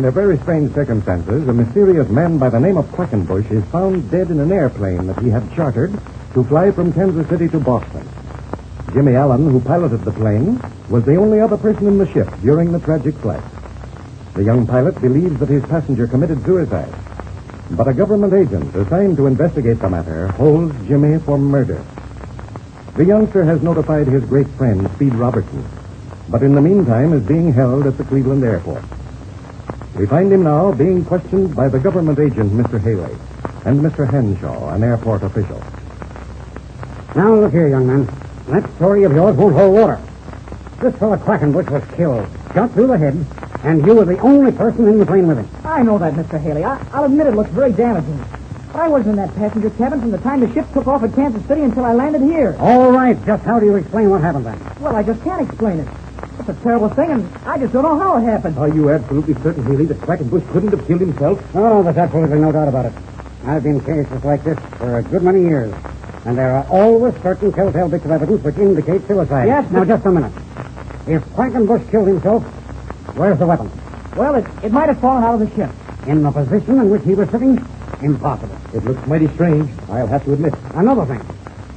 Under very strange circumstances, a mysterious man by the name of Quackenbush is found dead in an airplane that he had chartered to fly from Kansas City to Boston. Jimmy Allen, who piloted the plane, was the only other person in the ship during the tragic flight. The young pilot believes that his passenger committed suicide, but a government agent assigned to investigate the matter holds Jimmy for murder. The youngster has notified his great friend, Speed Robertson, but in the meantime is being held at the Cleveland airport. We find him now being questioned by the government agent, Mr. Haley, and Mr. Henshaw, an airport official. Now, look here, young man. That story of yours won't hold water. This fellow Quackenbush was killed, shot through the head, and you were the only person in the plane with him. I know that, Mr. Haley. I'll admit it looks very damaging. But I wasn't in that passenger cabin from the time the ship took off at Kansas City until I landed here. All right. Just how do you explain what happened then? Well, I just can't explain it. It's a terrible thing, and I just don't know how it happened. Are you absolutely certain, Haley, that Quackenbush couldn't have killed himself? Oh, there's absolutely no doubt about it. I've been in cases like this for a good many years, and there are always certain telltale bits of evidence which indicate suicide. Yes, Now, just a minute. If Quackenbush killed himself, where's the weapon? Well, it might have fallen out of the ship. In the position in which he was sitting? Impossible. It looks mighty strange, I'll have to admit. Another thing.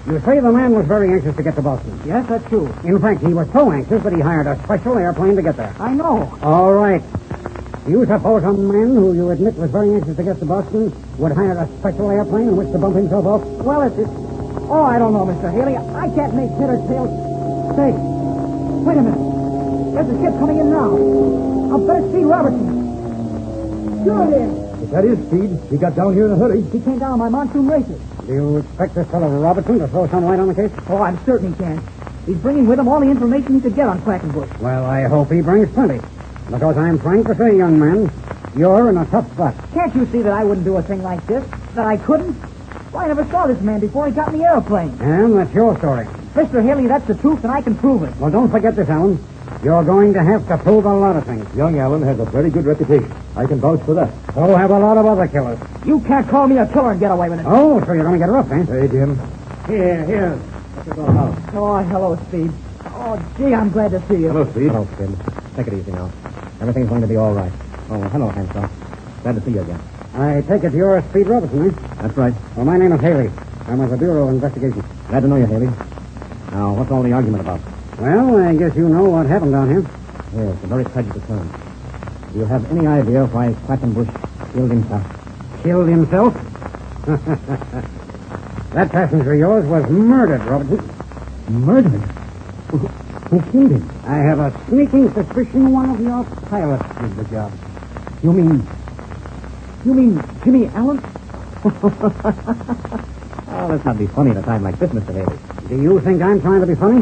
You say the man was very anxious to get to Boston. Yes, that's true. In fact, he was so anxious that he hired a special airplane to get there. I know. All right. You suppose a man who you admit was very anxious to get to Boston would hire a special airplane in which to bump himself off? Well, Oh, I don't know, Mr. Haley. I can't make head or tail. Say, wait a minute. There's a ship coming in now. I'll bet it's Speed Robertson. Sure it is. If that is Speed, he got down here in a hurry. He came down on my monsoon racer. Do you expect this fellow Robertson to throw some light on the case? Oh, I'm certain he can. He's bringing with him all the information he could get on Quackenbush. Well, I hope he brings plenty. Because I'm frank to say, young man, you're in a tough spot. Can't you see that I wouldn't do a thing like this? That I couldn't? Well, I never saw this man before he got in the airplane. And that's your story. Mr. Haley, that's the truth, and I can prove it. Well, don't forget this, Alan. You're going to have to prove a lot of things. Young Allen has a very good reputation. I can vouch for that. So have a lot of other killers. You can't call me a killer and get away with it. Oh, so you're going to get rough, eh? Hey, Jim. Here. Let's go house. Oh, hello, Speed. Oh, gee, I'm glad to see you. Hello, Speed. Hello, Skid. Take it easy now. Everything's going to be all right. Oh, hello, Henshaw. Glad to see you again. I take it you're Speed Robertson, eh? That's right. Well, my name is Haley. I'm with the Bureau of Investigation. Glad to know you, Haley. Now, what's all the argument about? Well, I guess you know what happened down here. Yes, a very tragic occurrence. Do you have any idea why Quackenbush killed himself? Killed himself? That passenger of yours was murdered, Robertson. Murdered? Who killed him? I have a sneaking suspicion one of your pilots did the job. You mean Jimmy Allen? Oh, let's not be funny at a time like this, Mr. Haley. Do you think I'm trying to be funny?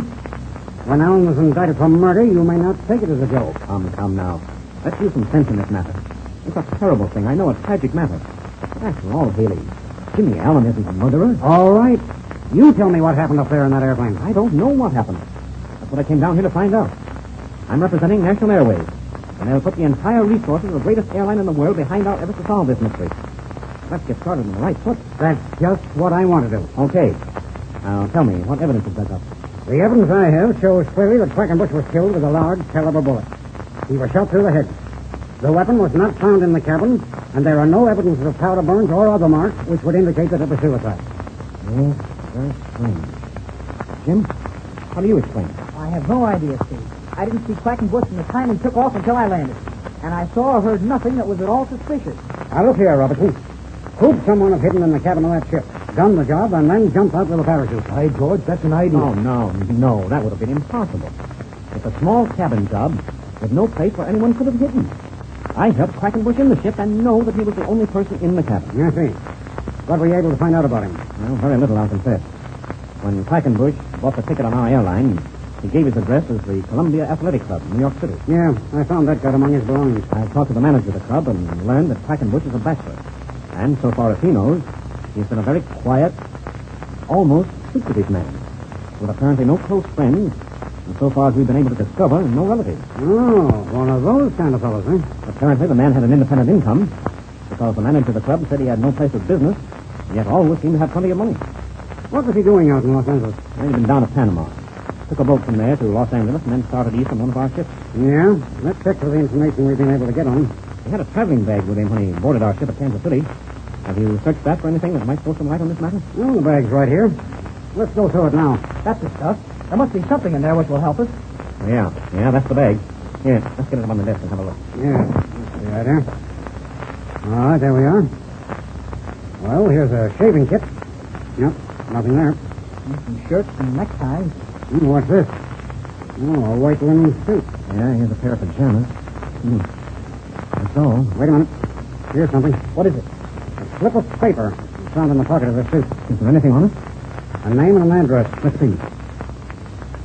When Allen was indicted for murder, you may not take it as a joke. Come now. Let's use some sense in this matter. It's a terrible thing. I know a tragic matter. But after all, Haley, Jimmy Allen isn't a murderer. All right. You tell me what happened up there in that airplane. I don't know what happened. That's what I came down here to find out. I'm representing National Airways, and they'll put the entire resources of the greatest airline in the world behind our efforts to solve this mystery. Let's get started on the right foot. That's just what I want to do. Okay. Now, tell me, what evidence is dug up? The evidence I have shows clearly that Quackenbush was killed with a large caliber bullet. He was shot through the head. The weapon was not found in the cabin, and there are no evidences of powder burns or other marks which would indicate that it was suicide. Yes, very strange. Jim, how do you explain it? I have no idea, Steve. I didn't see Quackenbush from the time he took off until I landed. And I saw or heard nothing that was at all suspicious. Now, look here, Robertson. Who'd someone have hidden in the cabin of that ship, done the job, and then jumped out with a parachute? Hi, George, that's an idea. Oh, no, that would have been impossible. It's a small cabin job with no place where anyone could have hidden. I helped Quackenbush in the ship and know that he was the only person in the cabin. I see. What were you able to find out about him? Well, very little, I'll confess. When Quackenbush bought the ticket on our airline, he gave his address as the Columbia Athletic Club in New York City. Yeah, I found that got among his belongings. I talked to the manager of the club and learned that Quackenbush is a bachelor. And so far as he knows, he's been a very quiet, almost secretive man, with apparently no close friends, and so far as we've been able to discover, no relatives. Oh, one of those kind of fellows, eh? Apparently the man had an independent income, because the manager of the club said he had no place of business, yet always seemed to have plenty of money. What was he doing out in Los Angeles? Well, he'd been down to Panama. Took a boat from there to Los Angeles and then started east on one of our ships. Yeah, that checks for the information we've been able to get on him. He had a traveling bag with him when he boarded our ship at Kansas City. Have you searched that for anything that might throw some light on this matter? Well, the bag's right here. Let's go through it now. That's the stuff. There must be something in there which will help us. Yeah, that's the bag. Here, let's get it up on the desk and have a look. Yeah, that's the idea. All right, there we are. Well, here's a shaving kit. Yep, nothing there. Some shirts and neckties. What's this? Oh, a white linen suit. Yeah, here's a pair of pajamas. That's all. Wait a minute. Here's something. What is it? A slip of paper found in the pocket of the suit. Is there anything on it? A name and an address. Let's see.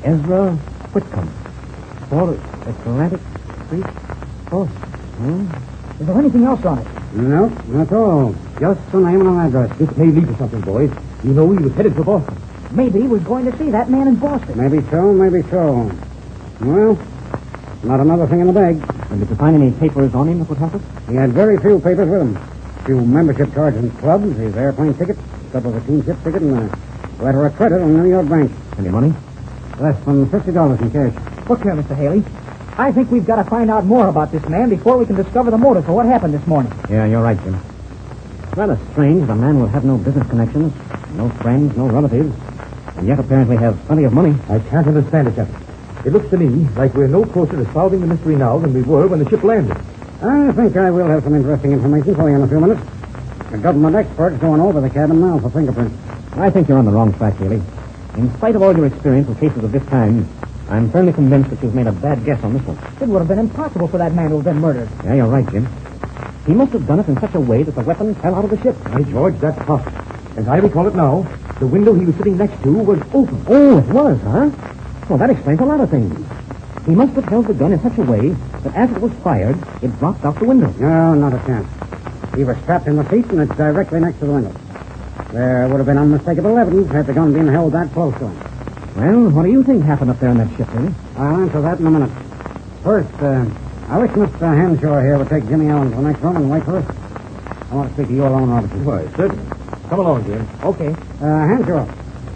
Ezra Whitcomb. 4 Atlantic Street, Boston. Is there anything else on it? No, that's all. Just the name and an address. This may lead to something, boys. You know, he was headed to Boston. Maybe we're going to see that man in Boston. Maybe so, maybe so. Well, not another thing in the bag. And did you find any papers on him that would help us? He had very few papers with him. A few membership cards in clubs, his airplane ticket, a couple of a team ship ticket, and a letter of credit on the New York bank. Any money? Less than $50 in cash. Look here, Mr. Haley. I think we've got to find out more about this man before we can discover the motive for what happened this morning. Yeah, you're right, Jim. It's rather strange that a man will have no business connections, no friends, no relatives, and yet apparently have plenty of money. I can't understand it, Captain. It looks to me like we're no closer to solving the mystery now than we were when the ship landed. I think I will have some interesting information for you in a few minutes. The government expert's going over the cabin now for fingerprints. I think you're on the wrong track, Haley. In spite of all your experience with cases of this kind, I'm firmly convinced that you've made a bad guess on this one. It would have been impossible for that man to have been murdered. Yeah, you're right, Jim. He must have done it in such a way that the weapon fell out of the ship. By George, that's possible. As I recall it now, the window he was sitting next to was open. Oh, it was, huh? Well, that explains a lot of things. He must have held the gun in such a way that as it was fired, it dropped out the window. No, not a chance. He was strapped in the seat, and it's directly next to the window. There would have been unmistakable evidence had the gun been held that close to him. Well, what do you think happened up there in that ship, Haley? I'll answer that in a minute. First, I wish Mr. Henshaw here would take Jimmy Allen to the next room and wait for us. I want to speak to you alone, Robertson. Why, certainly. Come along, Jim. Okay. Henshaw,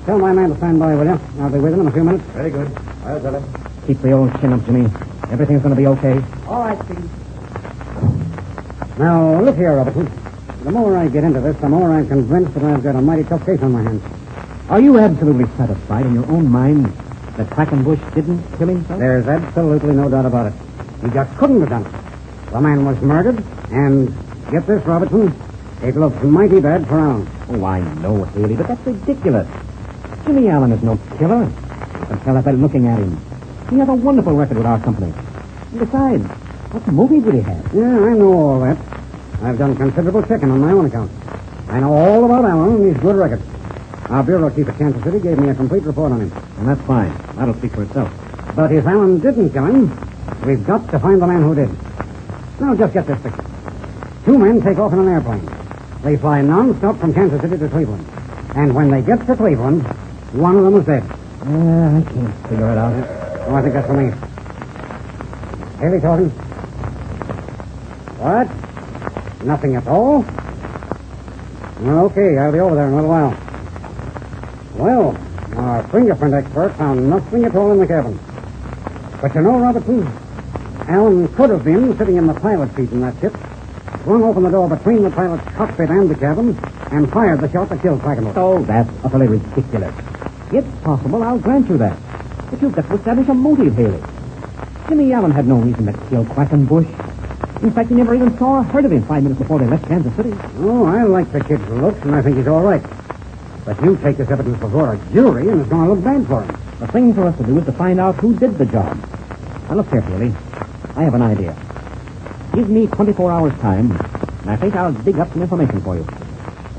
tell my man to stand by, will you? I'll be with him in a few minutes. Very good. I'll tell him. Keep the old chin up, Jimmy. Everything's going to be okay. All right, Steve. Now, look here, Robertson. The more I get into this, the more I'm convinced that I've got a mighty tough case on my hands. Are you absolutely satisfied in your own mind that Quackenbush didn't kill himself? There's absolutely no doubt about it. He just couldn't have done it. The man was murdered, and get this, Robertson, it looks mighty bad for Allen. Oh, I know, Haley, but that's ridiculous. Jimmy Allen is no killer. You can tell that by looking at him. He has a wonderful record with our company. And besides, what motive would he have? Yeah, I know all that. I've done considerable checking on my own account. I know all about Allen and his good record. Our bureau chief at Kansas City gave me a complete report on him. And that's fine. That'll speak for itself. But if Allen didn't kill him, we've got to find the man who did. Now, just get this straight. 2 men take off in an airplane. They fly non-stop from Kansas City to Cleveland. And when they get to Cleveland, one of them is dead. I can't figure it out. Oh, I think that's for me. Haley talking. What? Nothing at all? Okay, I'll be over there in a little while. Well, our fingerprint expert found nothing at all in the cabin. But you know, Robertson, Allen could have been sitting in the pilot seat in that ship, swung open the door between the pilot's cockpit and the cabin, and fired the shot that killed Quackenbush. Oh, that's utterly ridiculous. It's possible, I'll grant you that. But you've got to establish a motive, Haley. Jimmy Allen had no reason to kill Quackenbush. In fact, he never even saw or heard of him 5 minutes before they left Kansas City. Oh, I like the kid's looks, and I think he's all right. But you take this evidence before a jury, and it's going to look bad for him. The thing for us to do is to find out who did the job. Now, look here, Haley. I have an idea. Give me 24 hours' time, and I think I'll dig up some information for you.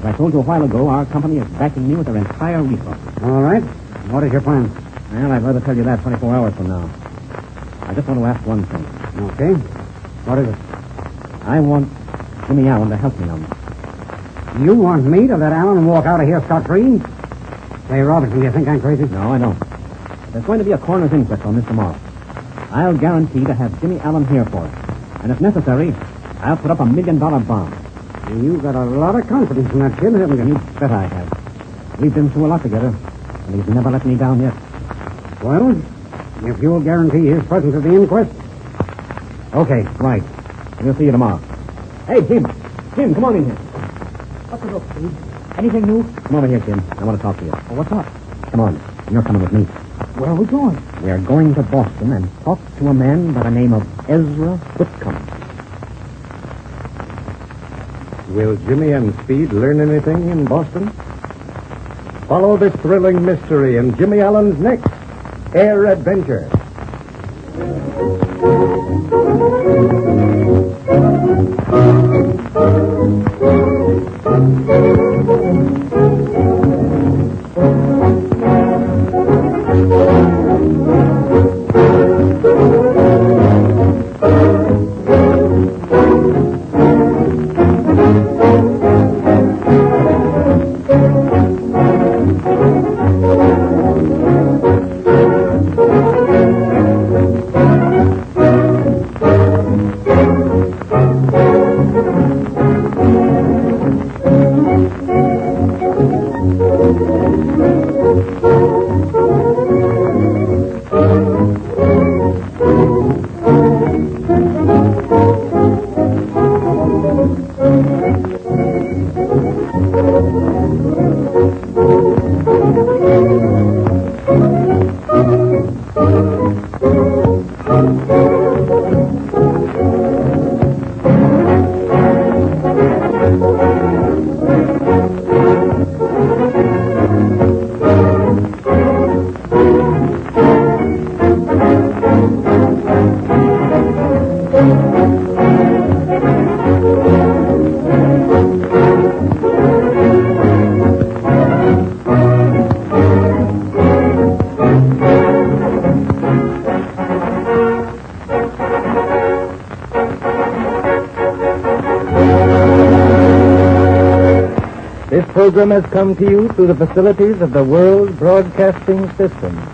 As I told you a while ago, our company is backing me with their entire resources. All right. What is your plan? Well, I'd rather tell you that 24 hours from now. I just want to ask one thing. Okay. What is it? I want Jimmy Allen to help me on this. You want me to let Allen walk out of here scot-free? Say, Robertson, do you think I'm crazy? No, I don't. There's going to be a coroner's inquest on this tomorrow. I'll guarantee to have Jimmy Allen here for it. And if necessary, I'll put up $1 million bomb. You've got a lot of confidence in that kid, haven't you? You bet I have. We've been through a lot together, and he's never let me down yet. Well, if you'll guarantee his presence at the inquest. Okay, right. We'll see you tomorrow. Hey, Jim. Jim, come on in here. What's it up, Steve? Anything new? Come over here, Jim. I want to talk to you. Oh, what's up? Come on. You're coming with me. Where are we going? We are going to Boston and talk to a man by the name of Ezra Whitcomb. Will Jimmy and Speed learn anything in Boston? Follow this thrilling mystery in Jimmy Allen's next Air Adventure. This program has come to you through the facilities of the World Broadcasting System.